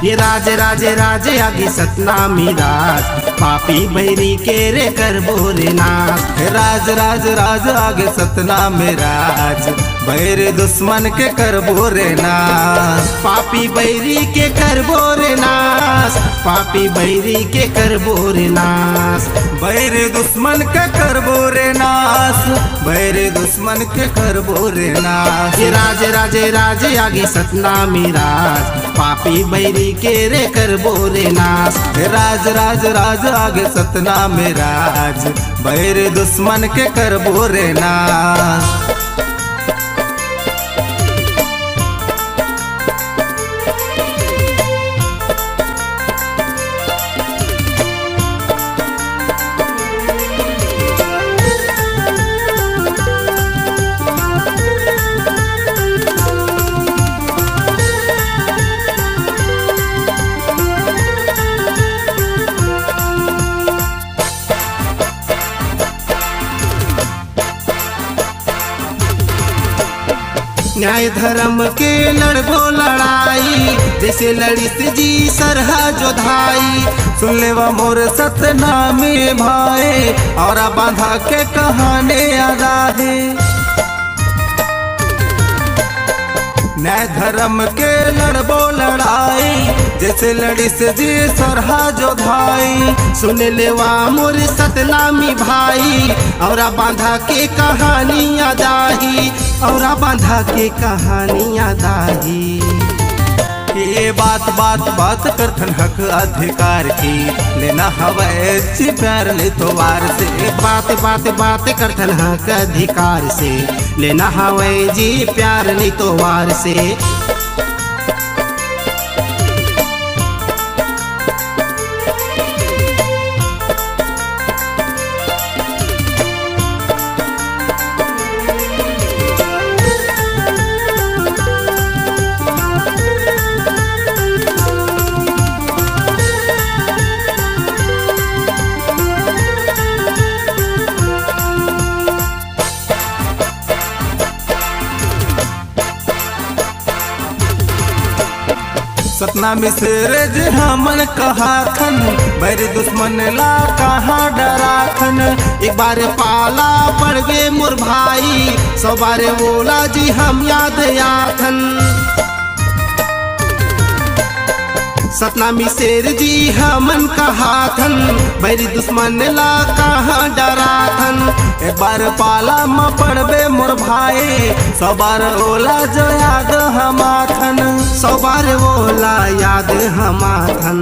ये राज राज राज आगे सतनामी राज पापी बैरी के रे करबो रे नाश। राज राज राज आगे सतनामी राज बैर दुश्मन के करबो रे नाश। पापी बैरी के करबो रे नाश, पापी बैरी के करबो रे नाश। बैर दुश्मन के करबो रे नाश, बैर दुश्मन के करबो रे नाश। ये राज राज राज आगे सतनामी राज पापी बैरी के रे करबो रे नाश। राज राज राज आगे सतनामी राज बैर दुश्मन के करबो रे नाश। न्याय धर्म के लड़बो लड़ाई जैसे लड़ित जी सरहा जोधाई। सुन ले वा मोर सतनामी भाई और बांधा के कहानी आगा है। न्याय धर्म के लड़बो लड़ाई जैसे लड़ी से जी सरहा जोधाई। सुन लेवा मोर सतनामी भाई और बांधा के कहानी आदाही, और बांधा के कहानी आदाही। ये बात बात बात करथन हक अधिकार की लेना हवे जी प्यार ले तो वार से। बात बात बात करथन हक अधिकार से लेना हवे जी प्यार नहीं तो वार से। सतनामी से रेज हमन कहा थन बैर दुश्मन ला कहाँ डरा थन। एक बार पाला पड़ गए मोर भाई, 100 बार बोला जी हम याद आथन। सतनामी शेर जी हमन कहा थन बैरी दुश्मन ला कहाँ डरा थन। एक बार पाला म पड़बे मोर भाई 100 बार ओला जो याद हमाथन। 100 बार ओला याद हमाथन।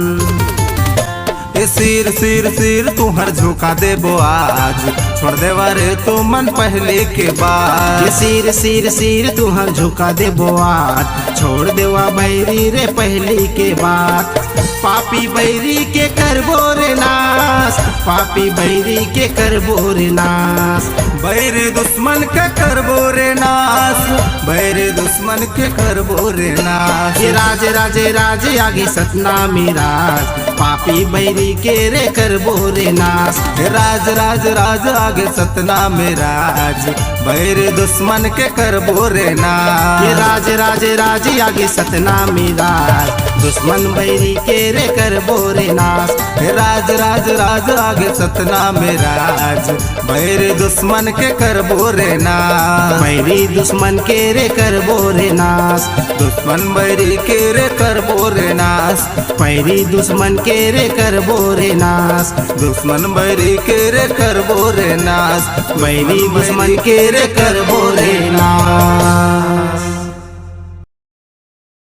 सिर सिर सिर तुहर झुका देबो आज छोड़ देवा रे तू मन पहले के बाद। सिर सिर सिर तुहर झुका देबो आज छोड़ देवा बैरी रे पहली के बात। पापी बैरी के करबो रे नाश, पापी बैरी के करबो रे नाश। बैर दुश्मन के करबो रे नाश, बैर दुश्मन के करबो रे नाश। ये राज राज राज आगे सतनामी राज पापी बैरी के रे करबो रे नाश। राज राज राज आगे सतनामी राज बैर दुश्मन के करबो रे नाश। ये राज राज राज आगे सतनामी राज दुश्मन बैरी के रे करबो रे नाश। राज राज राज आगे सतनामी राज बैर दुश्मन के करबो रे नाश। बैरी दुश्मन के रे करबो रे नाश, दुश्मन बैरी के रे करबो रे नाश। बैरी दुश्मन के रे करबो रे नाश, दुश्मन बैरी के रे करबो रे नाश। बैरी दुश्मन के रे करबो रे नाश।